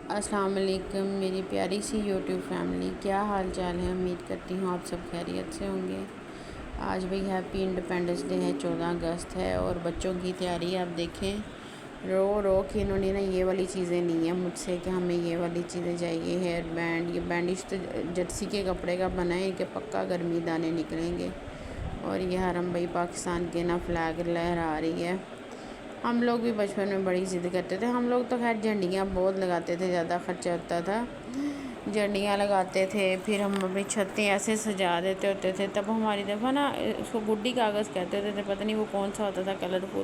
السلام علیکم میری پیاری سی یوٹیوب فیملی، کیا حال چال ہے؟ امید کرتی ہوں آپ سب خیریت سے ہوں گے۔ آج بھئی ہیپی انڈیپینڈنس ڈے ہے، 14 اگست ہے، اور بچوں کی تیاری آپ دیکھیں، رو رو کے انہوں نے یہ والی چیزیں لی ہیں مجھ سے کہ ہمیں یہ والی چیزیں چاہیے۔ ہیئر بینڈ، یہ بینڈش تو جرسی کے کپڑے کا بنا ہے کہ پکا گرمی دانے نکلیں گے، اور یہ حرم بھائی پاکستان کے نا فلیگ لہرا رہی ہے۔ ہم لوگ بھی بچپن میں بڑی ضد کرتے تھے، ہم لوگ تو خیر جھنڈیاں بہت لگاتے تھے، زیادہ خرچہ ہوتا تھا، جھنڈیاں لگاتے تھے، پھر ہم اپنی چھتیں ایسے سجا دیتے ہوتے تھے۔ تب ہماری دفعہ نا اس کو گڈی کاغذ کہتے ہوتے تھے، پتہ نہیں وہ کون سا ہوتا تھا کلرفل،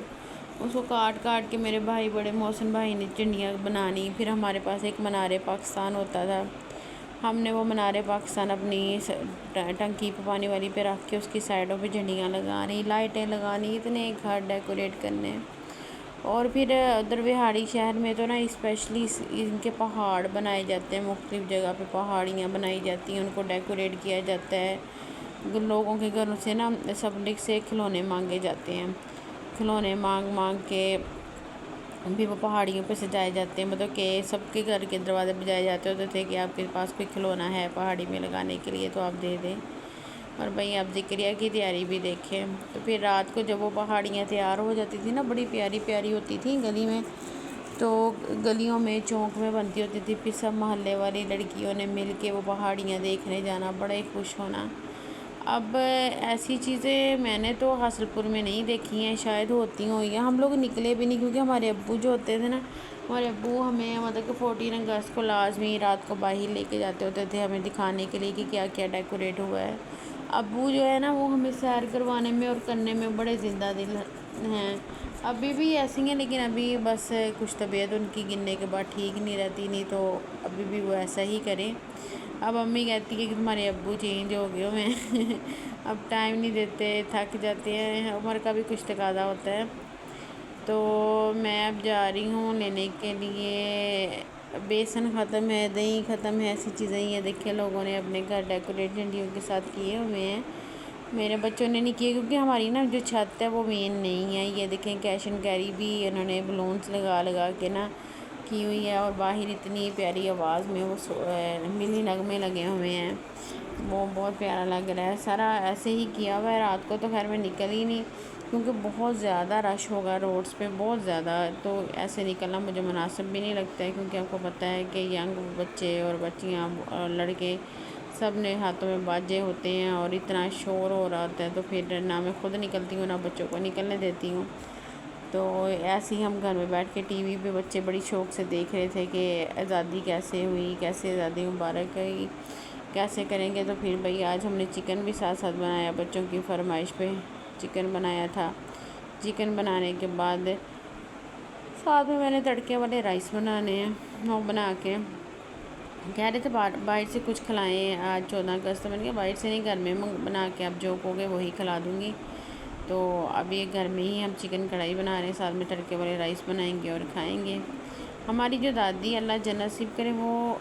اس کو کاٹ کاٹ کے میرے بھائی بڑے محسن بھائی نے جھنڈیاں بنانی۔ پھر ہمارے پاس ایک منار پاکستان ہوتا تھا، ہم نے وہ منار پاکستان اپنی ٹنکی پانی والی پہ رکھ کے اس کی سائڈوں پہ جھنڈیاں لگانی، لائٹیں لگانی، اتنے گھر ڈیکوریٹ کرنے۔ اور پھر ادھر بہاڑی شہر میں تو نا اسپیشلی ان کے پہاڑ بنائے جاتے ہیں، مختلف جگہ پہ پہاڑیاں بنائی جاتی ہیں، ان کو ڈیکوریٹ کیا جاتا ہے۔ لوگوں کے گھروں سے نا پبلک سے کھلونے مانگے جاتے ہیں، کھلونے مانگ مانگ کے بھی وہ پہاڑیوں پہ سجائے جاتے ہیں، مطلب کہ سب کے گھر کے دروازے بجائے جاتے ہوتے تھے کہ آپ کے پاس کوئی کھلونا ہے پہاڑی میں لگانے کے لیے تو آپ دے دیں۔ اور بھئی آپ ذکریہ کی تیاری بھی دیکھیں، تو پھر رات کو جب وہ پہاڑیاں تیار ہو جاتی تھی نا، بڑی پیاری پیاری ہوتی تھیں گلی میں، تو گلیوں میں چوک میں بنتی ہوتی تھی، پھر سب محلے والی لڑکیوں نے مل کے وہ پہاڑیاں دیکھنے جانا، بڑے خوش ہونا۔ اب ایسی چیزیں میں نے تو حاصل پور میں نہیں دیکھی ہیں، شاید ہوتی ہوں، یا ہم لوگ نکلے بھی نہیں، کیونکہ ہمارے ابو جو ہوتے تھے نا، ہمارے ابو ہمیں مطلب کہ 14 اگست کو لازمی رات کو باہر لے کے جاتے ہوتے تھے، ہمیں دکھانے کے لیے کہ کیا کیا ڈیکوریٹ ہوا ہے۔ ابو جو ہے نا وہ ہمیں سیر کروانے میں اور کرنے میں بڑے زندہ دل ہیں، ابھی بھی ایسی ہیں، لیکن ابھی بس کچھ طبیعت ان کی گرنے کے بعد ٹھیک نہیں رہتی، نہیں تو ابھی بھی وہ ایسا ہی کریں۔ اب امی کہتی ہے کہ تمہارے ابو چینج ہو گئے ہوئے اب ٹائم نہیں دیتے، تھک جاتے ہیں، عمر کا بھی کچھ تقاضا ہوتا ہے۔ تو میں اب جا رہی ہوں لینے کے لیے، بیسن ختم ہے، دہی ختم ہے، ایسی چیزیں ہی ہیں۔ دیکھیں لوگوں نے اپنے گھر ڈیکوریٹ جھنڈیوں کے ساتھ کیے ہوئے ہیں، میرے بچوں نے نہیں کیے، کیونکہ ہماری نا جو چھت ہے وہ مین نہیں ہے۔ یہ دیکھیں کیش اینڈ کیری بھی انہوں نے بلونس لگا لگا کے نا کی ہوئی ہے، اور باہر اتنی پیاری آواز میں وہ ملی نغمے لگے ہوئے ہیں، وہ بہت پیارا لگ رہا ہے۔ سارا ایسے ہی کیا ہوا ہے، رات کو تو خیر میں نکل ہی نہیں، کیونکہ بہت زیادہ رش ہوگا روڈز پہ، بہت زیادہ، تو ایسے نکلنا مجھے مناسب بھی نہیں لگتا ہے، کیونکہ آپ کو پتہ ہے کہ ینگ بچے اور بچیاں اور لڑکے سب نے ہاتھوں میں باجے ہوتے ہیں، اور اتنا شور ہو رہا ہوتا ہے، تو پھر نہ میں خود نکلتی ہوں نہ بچوں کو نکلنے دیتی ہوں۔ تو ایسے ہی ہم گھر میں بیٹھ کے ٹی وی پہ بچے بڑی شوق سے دیکھ رہے تھے کہ آزادی کیسے ہوئی، کیسے آزادی مبارک ہوئی، کیسے کریں گے۔ تو پھر بھئی آج ہم نے چکن بھی ساتھ ساتھ بنایا، بچوں کی فرمائش پہ چکن بنایا تھا۔ چکن بنانے کے بعد ساتھ میں نے تڑکے والے رائس بنانے ہیں، وہ بنا کے کہہ رہے تھے باہر سے کچھ کھلائیں آج 14 اگست، میں نے کہا باہر سے نہیں، گھر میں بنا کے آپ جو کہو گے وہی کھلا دوں گی۔ تو اب یہ گھر میں ہی ہم چکن کڑھائی بنا رہے ہیں، ساتھ میں تڑکے والے رائس بنائیں گے اور کھائیں گے۔ ہماری جو دادی اللہ جنت نصیب کرے وہ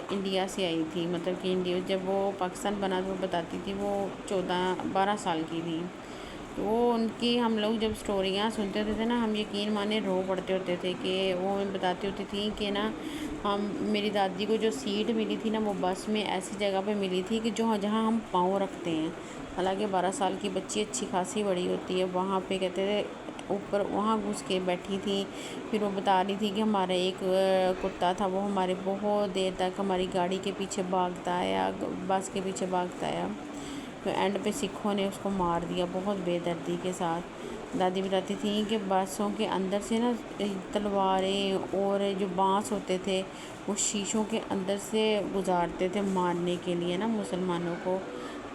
انڈیا سے آئی تھی، مطلب کہ انڈیا جب وہ پاکستان بنا تو وہ بتاتی تھی وہ 12 سال کی تھی، وہ ان کی ہم لوگ جب سٹوریاں سنتے ہوتے تھے نا، ہم یقین مانے رو پڑتے ہوتے تھے کہ وہ ہمیں بتاتی ہوتی تھیں کہ نا میری دادی کو جو سیٹ ملی تھی نا، وہ بس میں ایسی جگہ پہ ملی تھی کہ جہاں ہم پاؤں رکھتے ہیں، حالانکہ 12 سال کی بچی اچھی خاصی بڑی ہوتی ہے، وہاں پہ کہتے تھے اوپر وہاں گھس کے بیٹھی تھی۔ پھر وہ بتا رہی تھی کہ ہمارا ایک کتا تھا، وہ ہمارے بہت دیر تک ہماری گاڑی کے پیچھے بھاگتا آیا، بس کے پیچھے بھاگتا آیا، تو اینڈ پہ سکھوں نے اس کو مار دیا بہت بے دردی کے ساتھ۔ دادی بتاتی تھیں کہ بسوں کے اندر سے نا تلواریں اور جو بانس ہوتے تھے وہ شیشوں کے اندر سے گزارتے تھے مارنے کے لیے نا مسلمانوں کو۔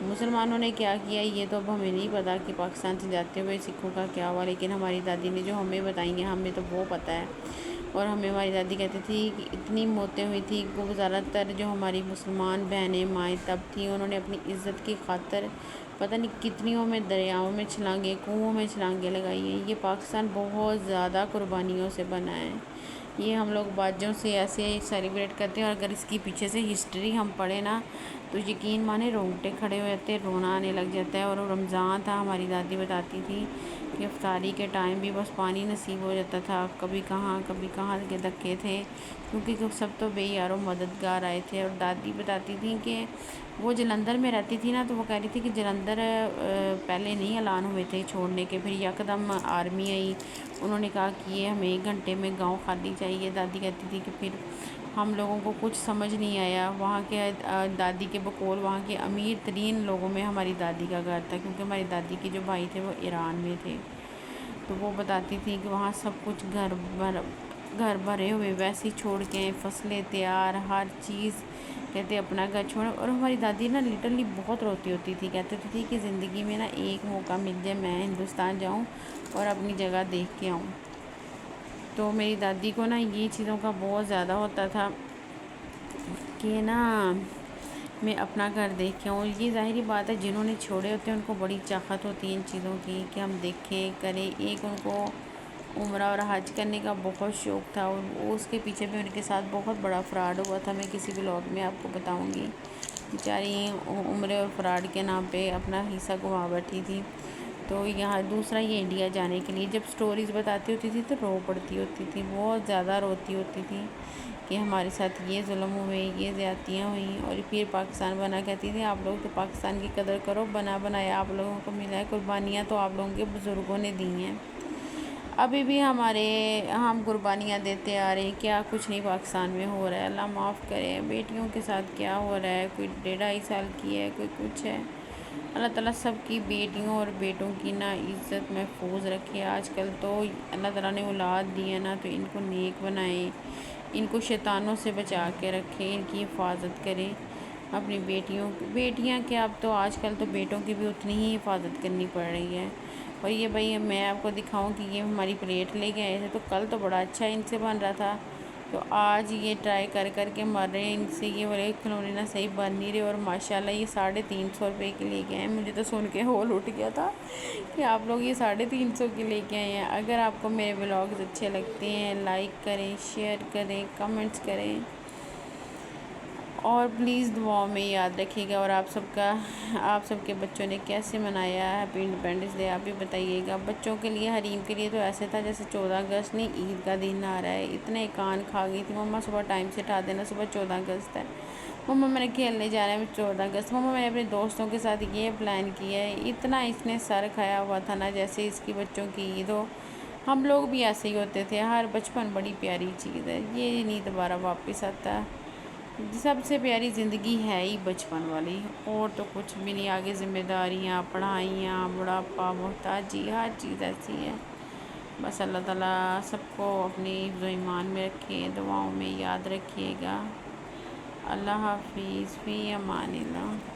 مسلمانوں نے کیا کیا یہ تو اب ہمیں نہیں پتہ کہ پاکستان سے جاتے ہوئے سکھوں کا کیا ہوا، لیکن ہماری دادی نے جو ہمیں بتائیں گے ہمیں تو وہ پتہ ہے۔ اور ہمیں ہماری دادی کہتی تھی کہ اتنی موتیں ہوئی تھی، وہ زیادہ تر جو ہماری مسلمان بہنیں مائیں تب تھیں، انہوں نے اپنی عزت کی خاطر پتہ نہیں کتنیوں میں دریاؤں میں چھلانگیں، کنوؤں میں چھلانگیں لگائی ہیں۔ یہ پاکستان بہت زیادہ قربانیوں سے بنا ہے، یہ ہم لوگ باجوں سے ایسے سیلیبریٹ کرتے ہیں، اور اگر اس کی پیچھے سے ہسٹری ہم پڑھیں نا تو یقین مانے رونگٹے کھڑے ہو جاتے ہیں، رونا آنے لگ جاتا ہے۔ اور رمضان تھا، ہماری دادی بتاتی تھی کہ کہ افطاری کے ٹائم بھی بس پانی نصیب ہو جاتا تھا، کبھی کہاں کے دھکے تھے، کیونکہ سب تو بے یار و مددگار آئے تھے۔ اور دادی بتاتی تھیں کہ وہ جلندھر میں رہتی تھی نا، تو وہ کہہ رہی تھی کہ جلندھر پہلے نہیں اعلان ہوئے تھے چھوڑنے کے، پھر یکدم آرمی آئی، انہوں نے کہا کہ یہ ہمیں 1 گھنٹے میں گاؤں خالی چاہیے۔ دادی کہتی تھی کہ پھر ہم لوگوں کو کچھ سمجھ نہیں آیا، وہاں کے دادی کے بقول وہاں کے امیر ترین لوگوں میں ہماری دادی کا گھر تھا، کیونکہ ہماری دادی کے جو بھائی تھے وہ ایران میں تھے۔ تو وہ بتاتی تھی کہ وہاں سب کچھ گھر بھرے ہوئے ویسے ہی چھوڑ کے، فصلیں تیار، ہر چیز، کہتے اپنا گھر چھوڑ۔ اور ہماری دادی نا لٹرلی بہت روتی ہوتی تھی، کہتی تھی کہ زندگی میں نا ایک موقع مل جائے میں ہندوستان جاؤں اور اپنی جگہ دیکھ کے آؤں۔ تو میری دادی کو نا یہ چیزوں کا بہت زیادہ ہوتا تھا کہ نا میں اپنا گھر دیکھ کے آؤں۔ یہ ظاہری بات ہے، جنہوں نے چھوڑے ہوتے ہیں ان کو بڑی چاہت ہوتی ہے ان چیزوں کی کہ ہم دیکھیں کریں۔ ایک ان کو عمرہ اور حج کرنے کا بہت شوق تھا، اور اس کے پیچھے بھی ان کے ساتھ بہت بڑا فراڈ ہوا تھا، میں کسی ولاگ میں آپ کو بتاؤں گی۔ بیچاری عمرے اور فراڈ کے نام پہ اپنا حصہ گنوا بیٹھی تھی۔ تو یہاں دوسرا یہ انڈیا جانے کے لیے جب سٹوریز بتاتی ہوتی تھی تو رو پڑتی ہوتی تھی، بہت زیادہ روتی ہوتی تھی کہ ہمارے ساتھ یہ ظلم ہوئے، یہ زیادتیاں ہوئیں۔ اور پھر پاکستان بنا کہتی تھی آپ لوگ تو پاکستان کی قدر کرو، بنا بنایا آپ لوگوں کو ملا ہے، قربانیاں تو آپ لوگوں کے بزرگوں نے دی ہیں، ابھی بھی ہم قربانیاں دیتے آ رہے ہیں، کیا کچھ نہیں پاکستان میں ہو رہا ہے۔ اللہ معاف کرے، بیٹیوں کے ساتھ کیا ہو رہا ہے، کوئی 1.5 سال کی ہے، کوئی کچھ ہے۔ اللہ تعالیٰ سب کی بیٹیوں اور بیٹوں کی نا عزت محفوظ رکھے۔ آج کل تو اللہ تعالیٰ نے اولاد دی ہے نا، تو ان کو نیک بنائیں، ان کو شیطانوں سے بچا کے رکھیں، ان کی حفاظت کریں۔ اپنی بیٹیاں کیا، اب تو آج کل تو بیٹوں کی بھی اتنی ہی حفاظت کرنی پڑ رہی ہے۔ اور یہ بھائی میں آپ کو دکھاؤں کہ یہ ہماری پلیٹ لے کے آئے تھے، تو کل تو بڑا اچھا ان سے بن رہا تھا، تو آج یہ ٹرائی کر کے مر رہے ہیں ان سے، یہ بولے کھلونے نہ صحیح بن نہیں رہے۔ اور ماشاءاللہ یہ 350 روپے کے لے کے آئے ہیں، مجھے تو سن کے ہول اٹھ گیا تھا کہ آپ لوگ یہ 350 کے لے کے آئے ہیں۔ اگر آپ کو میرے ولاگز اچھے لگتے ہیں لائک کریں، شیئر کریں، کمنٹس کریں، اور پلیز دعاؤں میں یاد رکھیے گا۔ اور آپ سب کے بچوں نے کیسے منایا ہیپی انڈیپینڈنس ڈے، آپ بھی بتائیے گا۔ بچوں کے لیے، حریم کے لیے تو ایسے تھا جیسے 14 اگست نہیں عید کا دن آ رہا ہے، اتنے کان کھا گئی تھی مما صبح ٹائم سے اٹھا دینا، صبح 14 اگست ہے مما، میں نے کھیلنے جانا ہے 14 اگست، مما میں نے اپنے دوستوں کے ساتھ یہ پلان کیا ہے۔ اتنا اس نے سر کھایا ہوا تھا نا جیسے اس کی بچوں کی عید ہو۔ ہم لوگ بھی ایسے ہی ہوتے تھے، ہر بچپن بڑی پیاری چیز ہے، یہ نہیں دوبارہ واپس آتا۔ سب سے پیاری زندگی ہے ہی بچپن والی، اور تو کچھ بھی نہیں، آگے ذمہ داریاں، پڑھائیاں، بڑھاپا، محتاجی، ہر چیز ایسی ہے۔ بس اللہ تعالیٰ سب کو اپنی حفظ و ایمان میں رکھے، دعاؤں میں یاد رکھیے گا۔ اللہ حافظ، فی امان اللہ۔